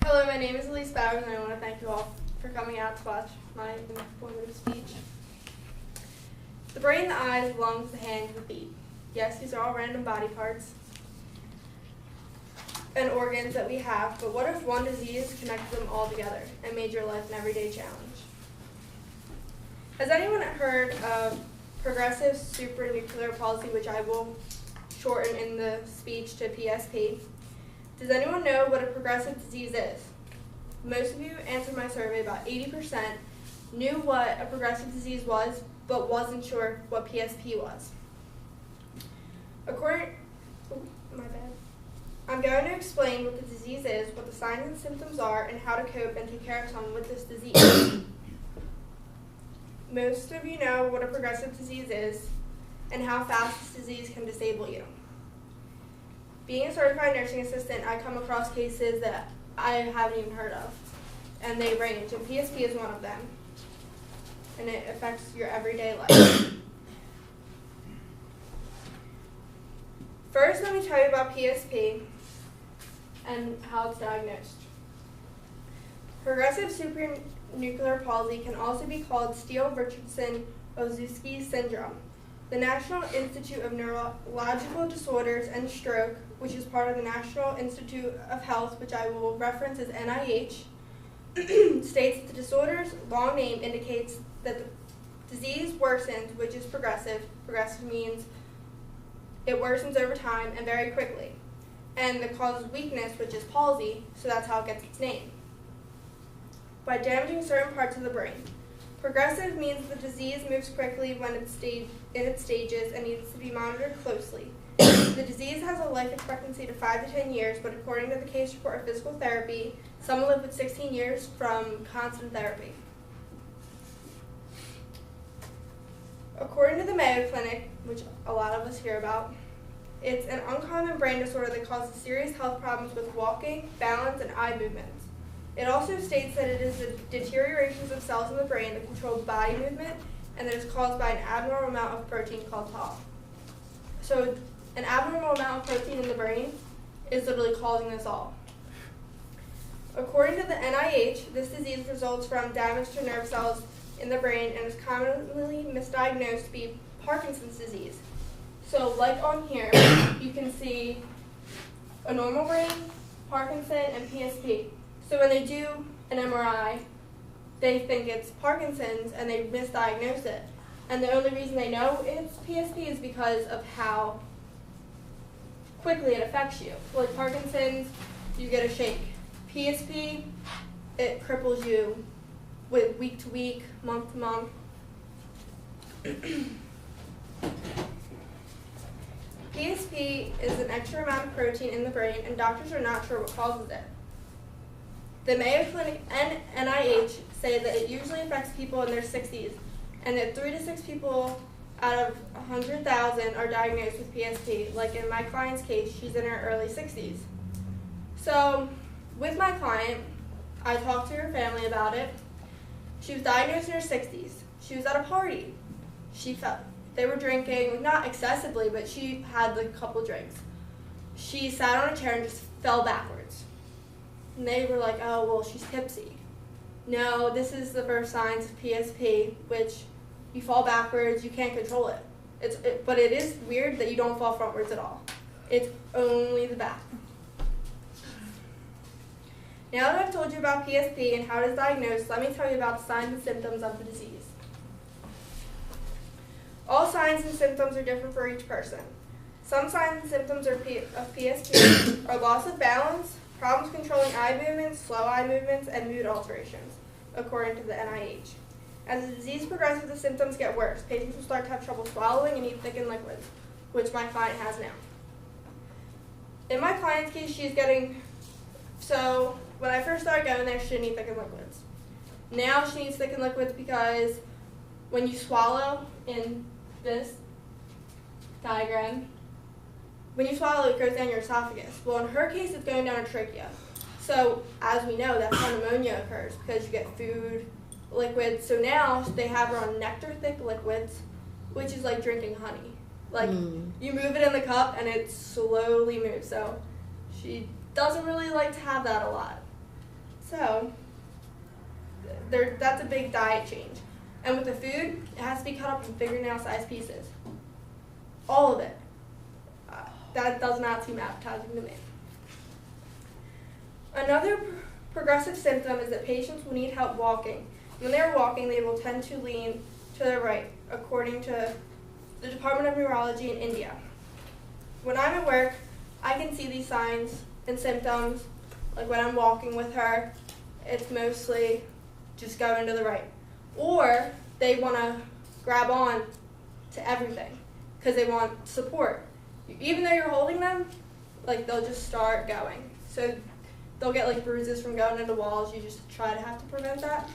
Hello, my name is Alyse.B, and I want to thank you all for coming out to watch my informative speech. The brain, the eyes, the lungs, the hands, the feet. Yes, these are all random body parts and organs that we have, but what if one disease connected them all together and made your life an everyday challenge? Has anyone heard of progressive supranuclear palsy, which I will shorten in the speech to PSP? Does anyone know what a progressive disease is? Most of you answered my survey. About 80% knew what a progressive disease was, but wasn't sure what PSP was. I'm going to explain what the disease is, what the signs and symptoms are, and how to cope and take care of someone with this disease. Most of you know what a progressive disease is and how fast this disease can disable you. Being a certified nursing assistant, I come across cases that I haven't even heard of, and they range, and PSP is one of them, and it affects your everyday life. First, let me tell you about PSP and how it's diagnosed. Progressive supranuclear palsy can also be called Steele-Richardson-Orzechowski syndrome. The National Institute of Neurological Disorders and Stroke, which is part of the National Institute of Health, which I will reference as NIH, states that the disorder's long name indicates that the disease worsens, which is progressive. Progressive means it worsens over time and very quickly. And the cause is weakness, which is palsy, so that's how it gets its name. By damaging certain parts of the brain. Progressive means the disease moves quickly when it's in its stages and needs to be monitored closely. The disease has a life expectancy of 5 to 10 years, but according to the case report of physical therapy, some will live with 16 years from constant therapy. According to the Mayo Clinic, which a lot of us hear about, it's an uncommon brain disorder that causes serious health problems with walking, balance, and eye movements. It also states that it is the deteriorations of cells in the brain that control body movement and that is caused by an abnormal amount of protein called tau. So an abnormal amount of protein in the brain is literally causing this all. According to the NIH, this disease results from damage to nerve cells in the brain and is commonly misdiagnosed to be Parkinson's disease. So like on here, you can see a normal brain, Parkinson, and PSP. So when they do an MRI, they think it's Parkinson's and they misdiagnose it. And the only reason they know it's PSP is because of how quickly it affects you. So like Parkinson's, you get a shake. PSP, it cripples you with week to week, month to month. PSP is an extra amount of protein in the brain, and doctors are not sure what causes it. The Mayo Clinic and NIH say that it usually affects people in their 60s, and that 3 to 6 people out of 100,000 are diagnosed with PSP. Like in my client's case, she's in her early 60s. So with my client, I talked to her family about it. She was diagnosed in her 60s. She was at a party. They were drinking, not excessively, but she had like a couple drinks. She sat on a chair and just fell backwards. And they were like, oh, well, she's tipsy. No, this is the first signs of PSP, which you fall backwards, you can't control it. But it is weird that you don't fall frontwards at all. It's only the back. Now that I've told you about PSP and how it is diagnosed, let me tell you about the signs and symptoms of the disease. All signs and symptoms are different for each person. Some signs and symptoms of PSP are loss of balance, problems controlling eye movements, slow eye movements, and mood alterations, according to the NIH. As the disease progresses, the symptoms get worse. Patients will start to have trouble swallowing and eat thickened liquids, which my client has now. In my client's case, so when I first started going there, she didn't eat thickened liquids. Now she needs thickened liquids because when you swallow in this diagram, when you swallow, it goes down your esophagus. Well, in her case, it's going down her trachea. So, as we know, that's how pneumonia occurs because you get food, liquids. So now they have her on nectar-thick liquids, which is like drinking honey. Like, you move it in the cup and it slowly moves. So she doesn't really like to have that a lot. So that's a big diet change. And with the food, it has to be cut up in fingernail-sized pieces. All of it. That does not seem appetizing to me. Another progressive symptom is that patients will need help walking. When they're walking, they will tend to lean to the right, according to the Department of Neurology in India. When I'm at work, I can see these signs and symptoms. Like when I'm walking with her, it's mostly just going to the right. Or they want to grab on to everything because they want support. Even though you're holding them, like they'll just start going. So they'll get like bruises from going into walls. You just try to have to prevent that.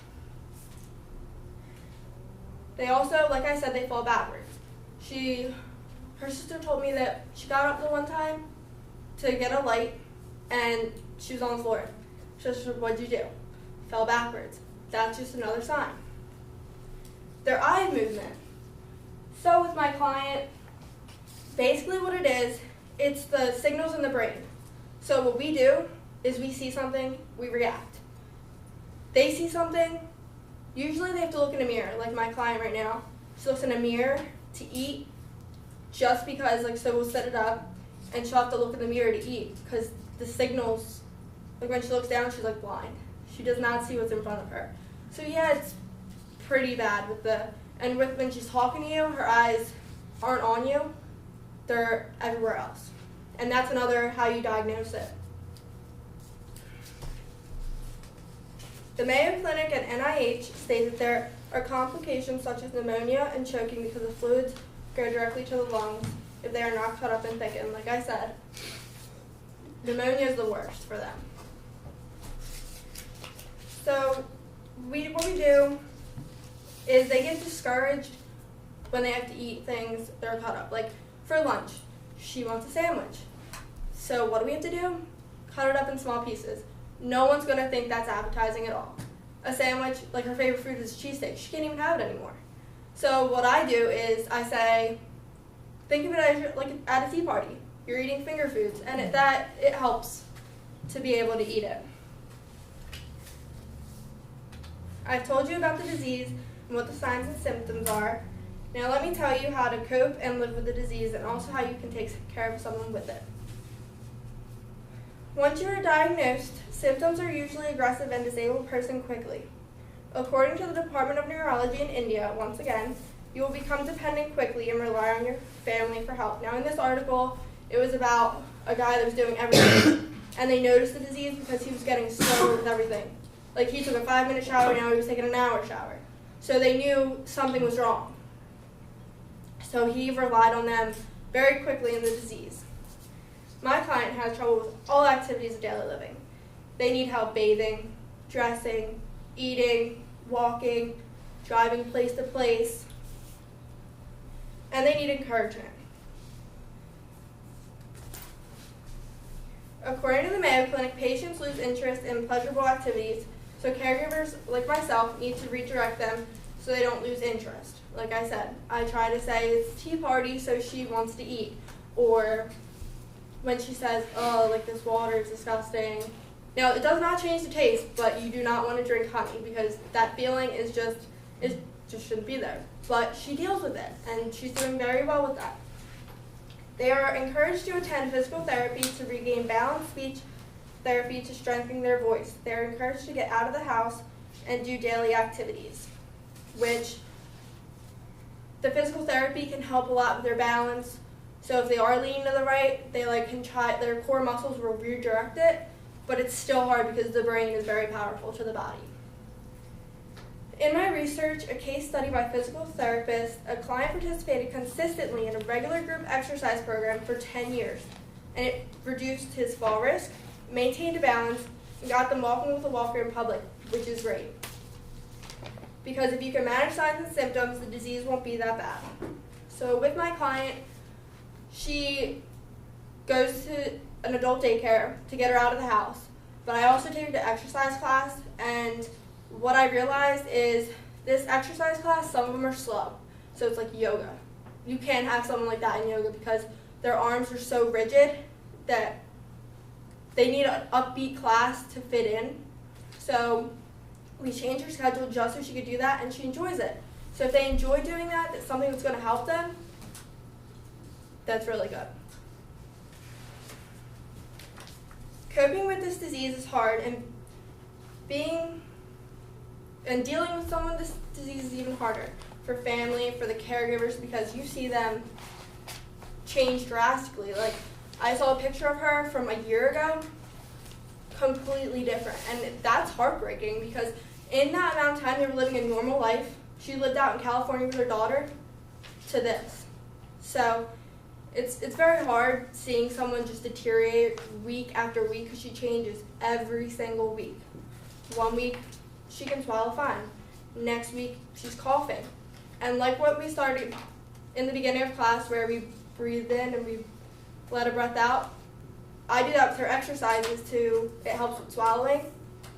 They also, like I said, they fall backwards. Her sister told me that she got up the one time to get a light and she was on the floor. She said, "What'd you do?" Fell backwards. That's just another sign. Their eye movement. So with my client, basically what it is, it's the signals in the brain. So what we do is we see something, we react. They see something, usually they have to look in a mirror, like my client right now. She looks in a mirror to eat just because, like, so we'll set it up and she'll have to look in the mirror to eat because the signals, like when she looks down, she's like blind. She does not see what's in front of her. So yeah, it's pretty bad with when she's talking to you, her eyes aren't on you, they're everywhere else. And that's another how you diagnose it. The Mayo Clinic and NIH state that there are complications such as pneumonia and choking because the fluids go directly to the lungs if they are not cut up and thickened. Like I said, pneumonia is the worst for them. So what we do is they get discouraged when they have to eat things that are cut up. Like for lunch, she wants a sandwich. So what do we have to do? Cut it up in small pieces. No one's going to think that's appetizing at all. A sandwich, like her favorite food is cheesesteak. She can't even have it anymore. So what I do is I say, think of it as like at a tea party. You're eating finger foods, and it helps to be able to eat it. I've told you about the disease and what the signs and symptoms are. Now let me tell you how to cope and live with the disease and also how you can take care of someone with it. Once you are diagnosed, symptoms are usually aggressive and disable a person quickly. According to the Department of Neurology in India, once again, you will become dependent quickly and rely on your family for help. Now in this article, it was about a guy that was doing everything, and they noticed the disease because he was getting slower with everything. Like he took a 5-minute shower, now he was taking an hour shower. So they knew something was wrong. So he relied on them very quickly in the disease. My client has trouble with all activities of daily living. They need help bathing, dressing, eating, walking, driving place to place, and they need encouragement. According to the Mayo Clinic, patients lose interest in pleasurable activities, so caregivers like myself need to redirect them so they don't lose interest. Like I said, I try to say it's tea party, so she wants to eat. Or when she says, "Oh, like this water is disgusting." Now, it does not change the taste, but you do not want to drink honey because that feeling it just shouldn't be there. But she deals with it, and she's doing very well with that. They are encouraged to attend physical therapy to regain balance, speech therapy to strengthen their voice. They are encouraged to get out of the house and do daily activities, which the physical therapy can help a lot with their balance. So if they are leaning to the right, they can try, their core muscles will redirect it, but it's still hard because the brain is very powerful to the body. In my research, a case study by physical therapists, a client participated consistently in a regular group exercise program for 10 years, and it reduced his fall risk, maintained a balance, and got them walking with a walker in public, which is great. Because if you can manage signs and symptoms, the disease won't be that bad. So with my client, she goes to an adult daycare to get her out of the house, but I also take her to exercise class, and what I realized is this exercise class, some of them are slow, so it's like yoga. You can't have someone like that in yoga because their arms are so rigid that they need an upbeat class to fit in. So we changed her schedule just so she could do that, and she enjoys it. So if they enjoy doing that, that's something that's going to help them, that's really good. Coping with this disease is hard, and dealing with someone with this disease is even harder for family, for the caregivers, because you see them change drastically. Like, I saw a picture of her from a year ago, completely different, and that's heartbreaking because in that amount of time they were living a normal life. She lived out in California with her daughter to this. So it's very hard seeing someone just deteriorate week after week because she changes every single week. 1 week she can swallow fine. Next week she's coughing. And like what we started in the beginning of class where we breathe in and we let a breath out, I do that with her exercises too. It helps with swallowing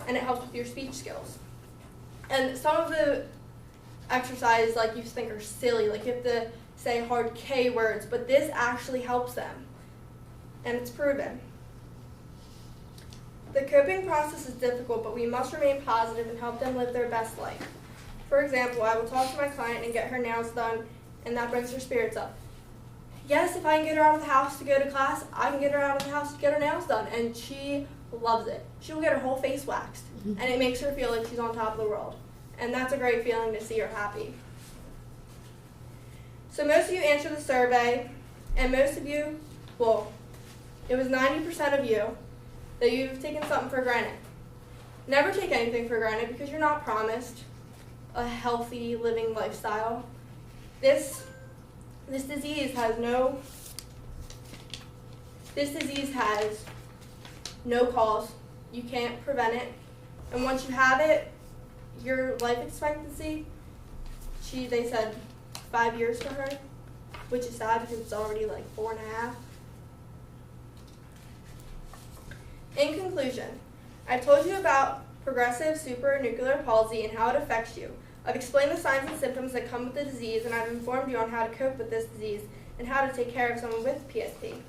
and it helps with your speech skills. And some of the exercises like you think are silly, like you have to say hard K words, but this actually helps them, and it's proven. The coping process is difficult, but we must remain positive and help them live their best life. For example, I will talk to my client and get her nails done, and that brings her spirits up. Yes, if I can get her out of the house to go to class, I can get her out of the house to get her nails done, and she loves it. She will get her whole face waxed, and it makes her feel like she's on top of the world. And that's a great feeling to see her happy. So most of you answered the survey, and most of you, well, it was 90% of you that you've taken something for granted. Never take anything for granted because you're not promised a healthy living lifestyle. This disease has no cause. You can't prevent it. And once you have it, your life expectancy, they said 5 years for her, which is sad because it's already like 4.5. In conclusion, I've told you about progressive supranuclear palsy and how it affects you. I've explained the signs and symptoms that come with the disease, and I've informed you on how to cope with this disease and how to take care of someone with PSP.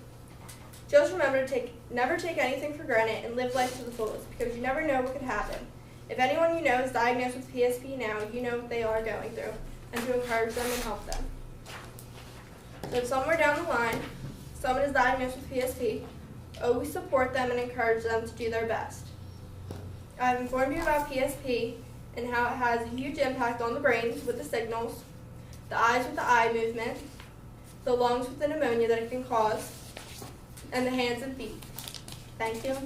Just remember to never take anything for granted and live life to the fullest, because you never know what could happen. If anyone you know is diagnosed with PSP now, you know what they are going through, and to encourage them and help them. So if somewhere down the line, someone is diagnosed with PSP, always support them and encourage them to do their best. I've informed you about PSP and how it has a huge impact on the brain with the signals, the eyes with the eye movement, the lungs with the pneumonia that it can cause, and the hands and feet. Thank you.